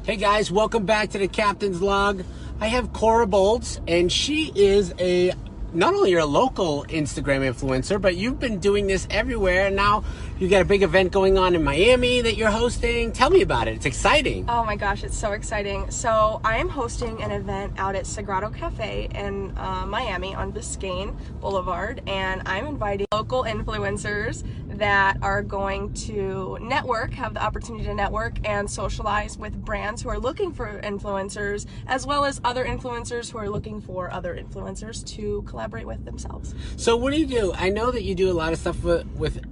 Hey guys, welcome back to the Captain's Log. I have Cora Bolds, and she is not only a local Instagram influencer, but you've been doing this everywhere. And now you got a big event going on in Miami that you're hosting. Tell me about it. It's exciting. Oh my gosh, it's so exciting. So I am hosting an event out at Sagrado Cafe in Miami on Biscayne Boulevard, and I'm inviting local influencers that are going to network, have the opportunity to network and socialize with brands who are looking for influencers, as well as other influencers who are looking for other influencers to collaborate with themselves. So what do you do? I know that you do a lot of stuff with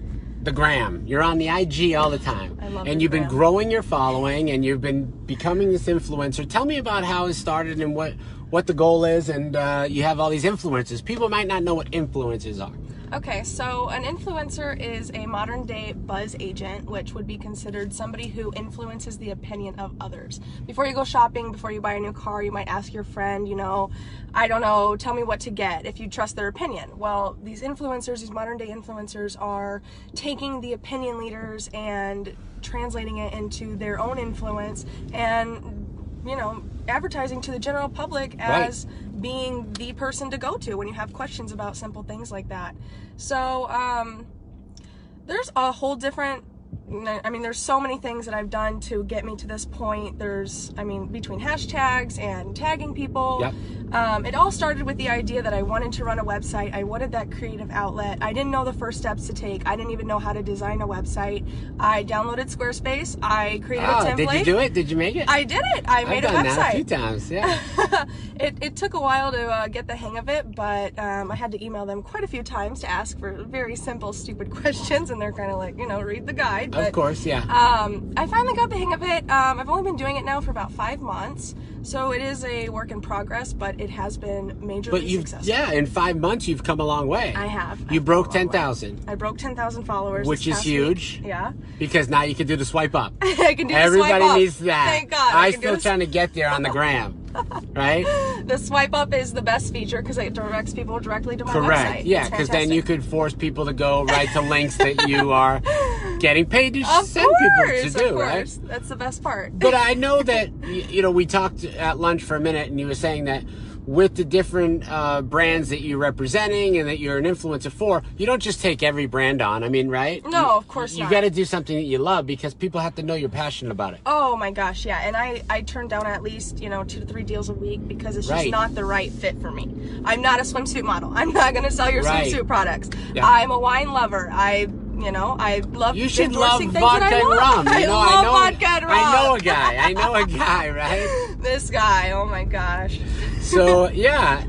the gram. You're on the IG all the time. I love and the you've gram. been growing your following, and you've been becoming this influencer. Tell me about how it started and what the goal is, and you have all these influencers. People might not know what influencers are. Okay, so an influencer is a modern day buzz agent, which would be considered somebody who influences the opinion of others. Before you go shopping, before you buy a new car, you might ask your friend, I don't know, tell me what to get, if you trust their opinion. Well, these influencers, these modern day influencers, are taking the opinion leaders and translating it into their own influence and advertising to the general public as being the person to go to when you have questions about simple things like that. So there's a whole different, there's so many things that I've done to get me to this point. Between hashtags and tagging people. Yep. It all started with the idea that I wanted to run a website. I wanted that creative outlet. I didn't know the first steps to take. I didn't even know how to design a website. I downloaded Squarespace. I created a template. Did you do it? Did you make it? I did it. I made a website. I've done that a few times, yeah. It took a while to get the hang of it, but I had to email them quite a few times to ask for very simple, stupid questions, and they're kind of like, read the guide. But, of course, yeah. I finally got the hang of it. I've only been doing it now for about 5 months, so it is a work in progress, but it has been majorly successful. Yeah, in 5 months you've come a long way. I have. You broke 10,000. I broke 10,000 followers, which is huge. Week. Yeah. Because now you can do the swipe up. I can do Everybody the swipe up. needs that. Thank God. I'm still trying to get there on the gram. Right? The swipe up is the best feature because it directs people directly to my Correct. website. Yeah, because then you could force people to go right to links that you are getting paid to send people to do, right? That's the best part. But I know that, we talked at lunch for a minute, and you were saying that with the different brands that you're representing and that you're an influencer for, you don't just take every brand on. Right? No, of course not. You got to do something that you love because people have to know you're passionate about it. Oh my gosh, yeah. And I turn down at least 2 to 3 deals a week because it's just not the right fit for me. I'm not a swimsuit model. I'm not going to sell your swimsuit products. Yeah. I'm a wine lover. I love you should love things vodka that I and love. rum. I love vodka and rum. I know a guy, right? This guy, oh my gosh. So yeah,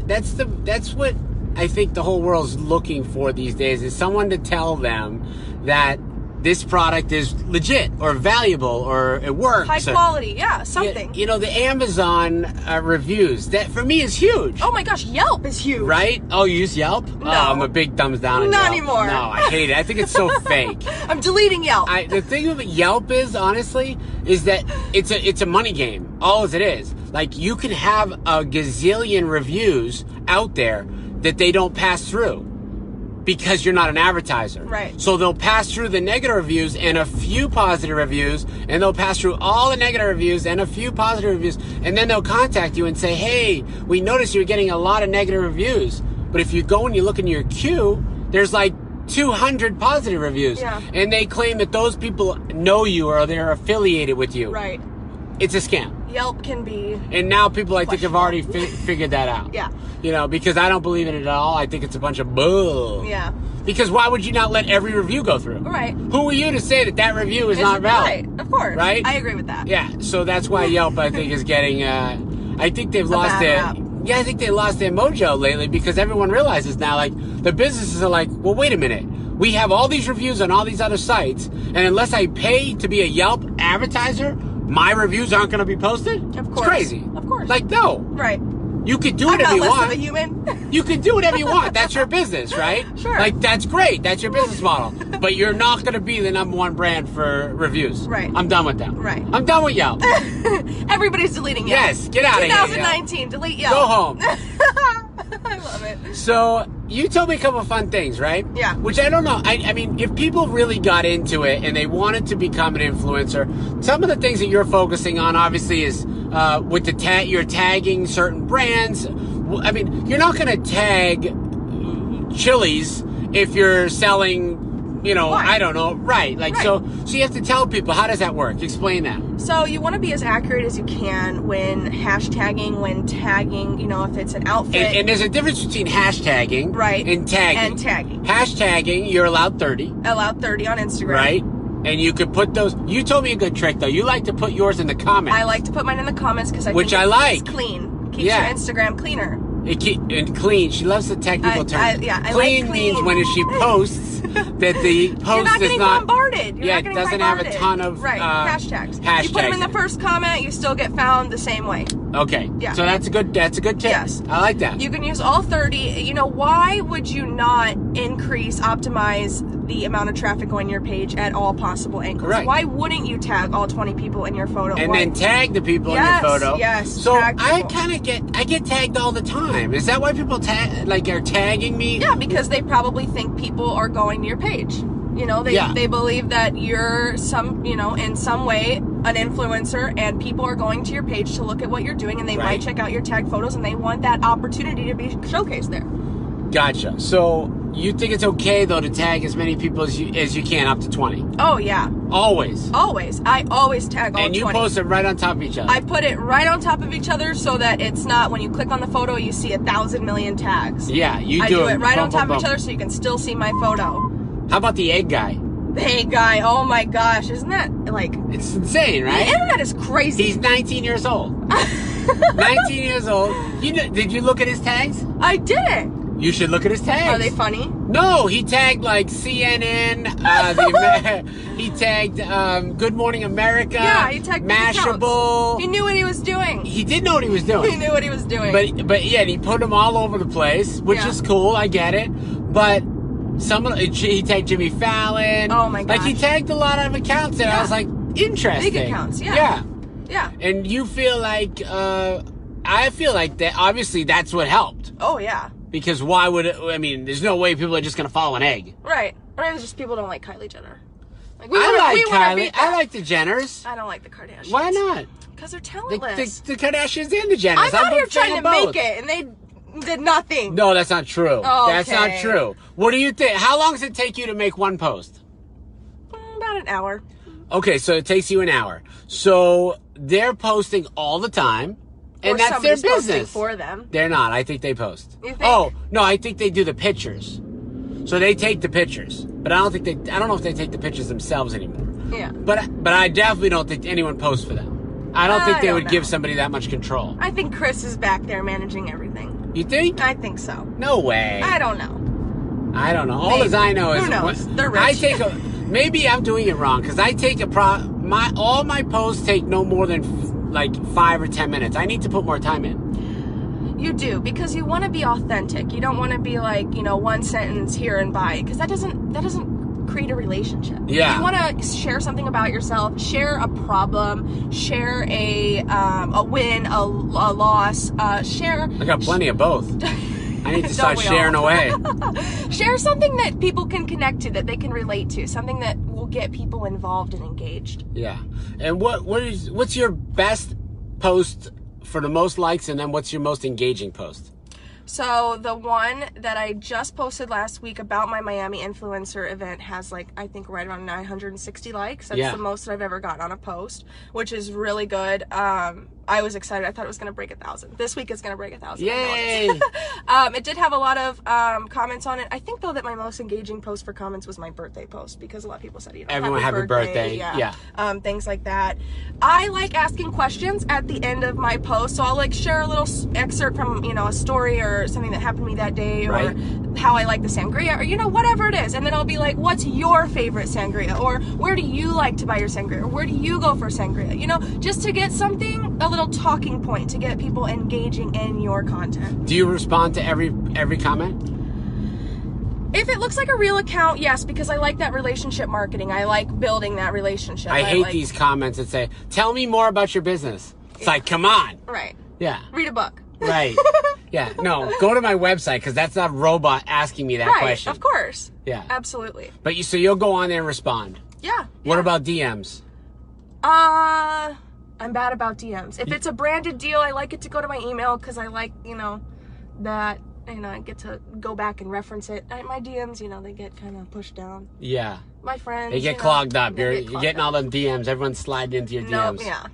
that's what I think the whole world's looking for these days, is someone to tell them that this product is legit or valuable or it works. High quality, yeah, something. The Amazon reviews, that for me is huge. Oh my gosh, Yelp is huge. Right? Oh, you use Yelp? No. Oh, I'm a big thumbs down on Not Yelp. anymore. No, I hate it. I think it's so fake. I'm deleting Yelp. The thing with Yelp is, honestly, is that it's a money game. All it is. Like, you can have a gazillion reviews out there that they don't pass through because you're not an advertiser. Right. So they'll pass through the negative reviews and a few positive reviews, and they'll pass through all the negative reviews and a few positive reviews, and then they'll contact you and say, hey, we noticed you're getting a lot of negative reviews, but if you go and you look in your queue, there's like 200 positive reviews. Yeah. And they claim that those people know you or they're affiliated with you. Right. It's a scam. Yelp can be. And now people, I think, have already figured that out. Yeah. Because I don't believe in it at all. I think it's a bunch of bull. Yeah. Because why would you not let every review go through? Right. Who are you to say that review is not valid? Right, of course. Right? I agree with that. Yeah, so that's why Yelp, I think, is getting, I think they've lost I think they lost their mojo lately because everyone realizes now, like, the businesses are like, well, wait a minute. We have all these reviews on all these other sites, and unless I pay to be a Yelp advertiser, my reviews aren't going to be posted? Of course. It's crazy. Of course. Like, no. Right. You could do whatever you want. I'm not less of a human. You can do whatever you want. That's your business, right? Sure. Like, that's great. That's your business model. But you're not going to be the #1 brand for reviews. Right. I'm done with them. Right. I'm done with Yelp. Everybody's deleting Yelp. Yes, get out of here. 2019, delete Yelp. Go home. I love it. So, you told me a couple of fun things, right? Yeah. Which I don't know. I mean, if people really got into it and they wanted to become an influencer, some of the things that you're focusing on, obviously, is with the you're tagging certain brands. I mean, you're not going to tag Chili's if you're selling, I don't know, right? Like, so you have to tell people, how does that work? Explain that. So you want to be as accurate as you can when hashtagging, when tagging, if it's an outfit. And there's a difference between hashtagging and tagging. Hashtagging, you're allowed 30. Allowed 30 on Instagram. Right. And you could put those. You told me a good trick, though. You like to put yours in the comments. I like to put mine in the comments because Which I like. It's clean. Keeps your Instagram cleaner. And clean. She loves the technical term. I clean like means when she posts that the post You're not is getting not bombarded. It doesn't have a ton of hashtags. You put them in the first comment, you still get found the same way. Okay. Yeah. So that's a good tip. Yes. I like that. You can use all 30. Why would you not optimize the amount of traffic on your page at all possible angles? Right. Why wouldn't you tag all 20 people in your photo? And then tag the people in your photo. Yes. So I get tagged all the time. Is that why people are tagging me? Yeah, because they probably think people are going to your page. They believe that you're in some way an influencer, and people are going to your page to look at what you're doing, and they might check out your tag photos, and they want that opportunity to be showcased there. Gotcha. So you think it's okay though to tag as many people as you can, up to 20? Oh yeah. Always. I always tag all 20. And you post it right on top of each other. I put it right on top of each other so that it's not, when you click on the photo, you see 1,000 million tags. Yeah, I do it right on top of each other so you can still see my photo. How about the egg guy? The egg guy, oh my gosh, isn't that It's insane, right? The internet is crazy. He's 19 years old. 19 years old. Did you look at his tags? I didn't. You should look at his tags. Are they funny? No, he tagged CNN. He tagged Good Morning America. Yeah, he tagged Mashable. He knew what he was doing. He did know what he was doing. He knew what he was doing. But yeah, and he put them all over the place, which is cool. I get it. But he tagged Jimmy Fallon. Oh my gosh. Like, he tagged a lot of accounts that I was like, interesting. Big accounts, yeah. And you feel like I feel like that. Obviously, that's what helped. Oh yeah. Because why would it? I mean, there's no way people are just going to follow an egg. Right. Or it's just people don't like Kylie Jenner. I like Kylie. I like the Jenners. I don't like the Kardashians. Why not? Because they're talentless. The Kardashians and the Jenners. I'm out here trying to make it, and they did nothing. No, that's not true. Oh, that's not true. What do you think? How long does it take you to make one post? About an hour. Okay, so it takes you an hour. So they're posting all the time. And that's their business. For them. They're not. I think they post. You think? Oh, no, I think they do the pictures. So they take the pictures. But I don't know if they take the pictures themselves anymore. Yeah. But I definitely don't think anyone posts for them. I don't think they would give somebody that much control. I think Chris is back there managing everything. You think? I think so. No way. I don't know. All as I know is... Who knows? They're rich. Maybe I'm doing it wrong, because I take all my posts take no more than 5 or 10 minutes. I need to put more time in. You do, because you want to be authentic. You don't want to be one sentence here and by, because that doesn't create a relationship. Yeah. You want to share something about yourself, share a problem, share a win, a loss, share... I got plenty of both. I need to start sharing away. Share something that people can connect to, that they can relate to, something that will get people involved and engaged. Yeah. And what's your best post for the most likes, and then what's your most engaging post? So the one that I just posted last week about my Miami influencer event has I think right around 960 likes. That's the most that I've ever gotten on a post, which is really good. I was excited. I thought it was going to break 1,000. This week it's going to break 1,000. Yay! It did have a lot of comments on it. I think though that my most engaging post for comments was my birthday post, because a lot of people said, everyone happy birthday. Yeah. Things like that. I like asking questions at the end of my post, so I'll share a little excerpt from a story or something that happened to me that day, or how I like the sangria, or whatever it is, and then I'll be like, what's your favorite sangria, or where do you like to buy your sangria, or where do you go for sangria, just to get something, a little talking point to get people engaging in your content. Do you respond to every comment? If it looks like a real account, yes, because I like that relationship marketing. I like building that relationship. I hate these comments that say, tell me more about your business. It's like, come on. Right. Yeah. Read a book. Right. Yeah, no, go to my website because that's not a robot asking me that question. Of course. Yeah. Absolutely. But so you'll go on there and respond. Yeah. What about DMs? I'm bad about DMs. If it's a branded deal, I like it to go to my email because I like, that, I get to go back and reference it. My DMs, they get kind of pushed down. Yeah. My friends. They get clogged up. You're getting all them DMs. Everyone's sliding into your DMs. Yeah.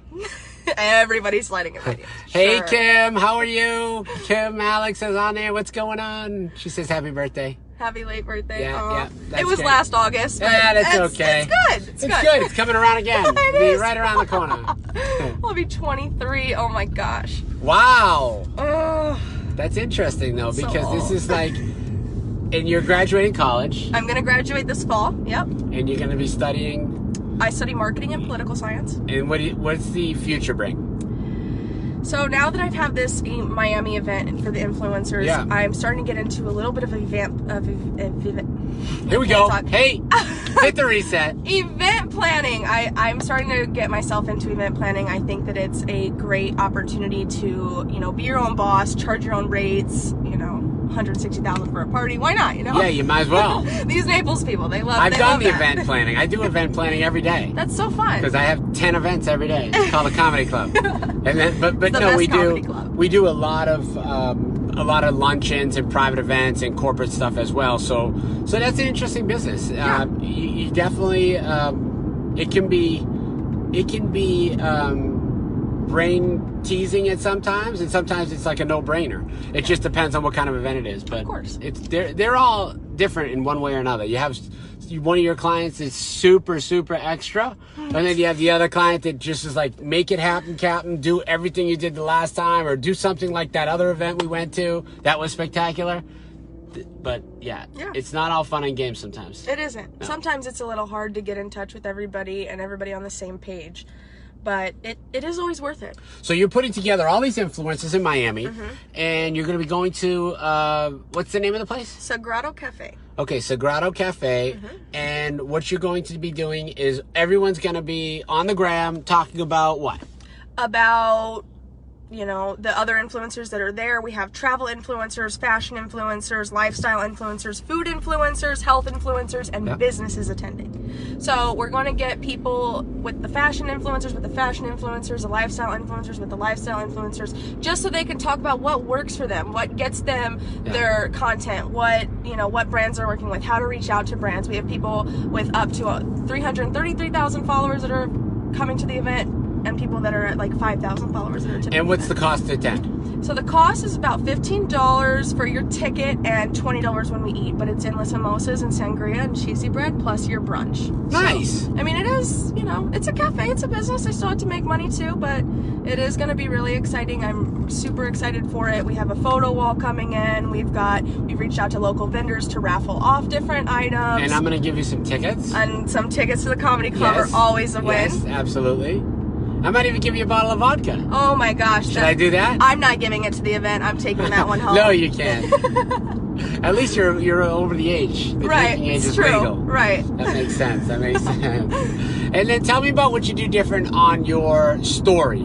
Everybody's sliding in my DMs. Hey, sure. Kim, how are you? Kim, Alex is on there. What's going on? She says happy birthday. Happy late birthday. Yeah. It was last August. Yeah, that's okay. It's good. It's good. It's coming around again. It It'll is. be right around the corner. I'll be 23. Oh my gosh. Wow. Oh. That's interesting though, because So this is like, and you're graduating college. I'm going to graduate this fall. Yep. And you're going to be studying. I study marketing and political science. And what's the future bring? So now that I've had this Miami event for the influencers, I'm starting to get into a little bit of event. Here we go. Hey, hit the reset. Event planning. I'm starting to get myself into event planning. I think that it's a great opportunity to, be your own boss, charge your own rates, $160,000 for a party. Why not? Yeah, you might as well. These Naples people, they love. I've done the event planning. I do event planning every day. That's so fun. Because I have 10 events every day. It's called a comedy club. And then, but no, we do a lot of luncheons and private events and corporate stuff as well. So that's an interesting business. Yeah. You definitely it can be brain teasing at sometimes, and sometimes it's like a no-brainer. It just depends on what kind of event it is. But of course, they're all different in one way or another. You have one of your clients is super extra, and then you have the other client that just is like, make it happen, Captain. Do everything you did the last time, or do something like that other event we went to that was spectacular. But yeah, it's not all fun and games sometimes. It isn't. No. Sometimes it's a little hard to get in touch with everybody and everybody on the same page. But it is always worth it. So you're putting together all these influencers in Miami, and you're going to be going to, what's the name of the place? Sagrado Cafe. Okay, Sagrado Cafe. And what you're going to be doing is everyone's going to be on the gram talking about what? About, the other influencers that are there. We have travel influencers, fashion influencers, lifestyle influencers, food influencers, health influencers, and businesses attending. So we're going to get people with the fashion influencers, the lifestyle influencers with the lifestyle influencers, just so they can talk about what works for them, what gets them their content, what brands they're working with, how to reach out to brands. We have people with up to 333,000 followers that are coming to the event, and people that are at like 5,000 followers that are typically. And what's the cost to attend? So the cost is about $15 for your ticket and $20 when we eat, but it's endless mimosas and sangria and cheesy bread plus your brunch. Nice. So, I mean, it is, it's a cafe, it's a business. I still have to make money too, but it is going to be really exciting. I'm super excited for it. We have a photo wall coming in. We've reached out to local vendors to raffle off different items. And I'm going to give you some tickets. And some tickets to the comedy club are always a win. Yes, absolutely. I might even give you a bottle of vodka. Oh my gosh. Should I do that? I'm not giving it to the event. I'm taking that one home. No, you can't. At least you're over the age. The drinking age is legal. Right. That makes sense. And then tell me about what you do different on your story.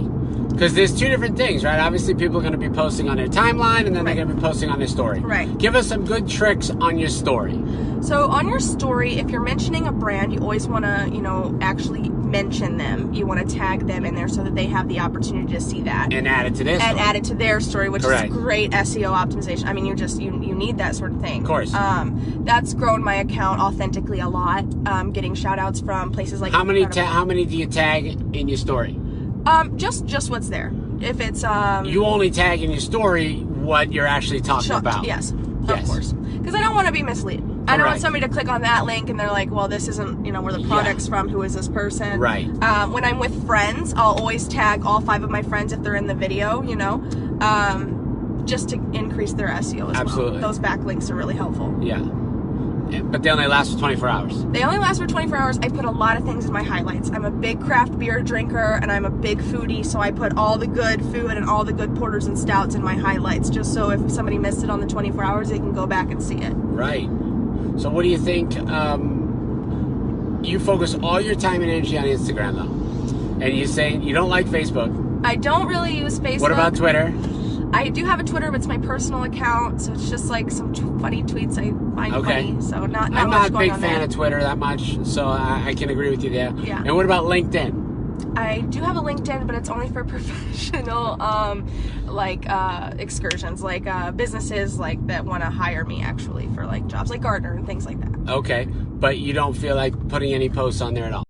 Because there's two different things, right? Obviously, people are going to be posting on their timeline, and then they're going to be posting on their story. Right. Give us some good tricks on your story. So on your story, if you're mentioning a brand, you always want to, actually mention them. You want to tag them in there so that they have the opportunity to see that. And add it to their story. And add it to their story, which is great SEO optimization. I mean, you need that sort of thing. Of course. That's grown my account authentically a lot. Getting shout outs from places like... How many do you tag in your story? Just what's there. If it's you only tag in your story what you're actually talking about. Yes, of course. Because I don't want to be misleading. I don't want somebody to click on that link and they're like, well, this isn't, where the product's from, who is this person? Right. When I'm with friends, I'll always tag all 5 of my friends if they're in the video, just to increase their SEO as well. Those backlinks are really helpful. Yeah. But they only last for 24 hours. They only last for 24 hours. I put a lot of things in my highlights. I'm a big craft beer drinker, and I'm a big foodie, so I put all the good food and all the good porters and stouts in my highlights, just so if somebody missed it on the 24 hours, they can go back and see it. Right. So what do you think? You focus all your time and energy on Instagram, though. And you're saying you don't like Facebook. I don't really use Facebook. What about Twitter? I do have a Twitter, but it's my personal account, so it's just like some funny tweets I find funny. So not I'm much not a going big on fan there. of Twitter that much, so I can agree with you there. Yeah. And what about LinkedIn? I do have a LinkedIn, but it's only for professional, excursions, businesses that want to hire me actually for jobs like Gartner and things like that. Okay, but you don't feel like putting any posts on there at all?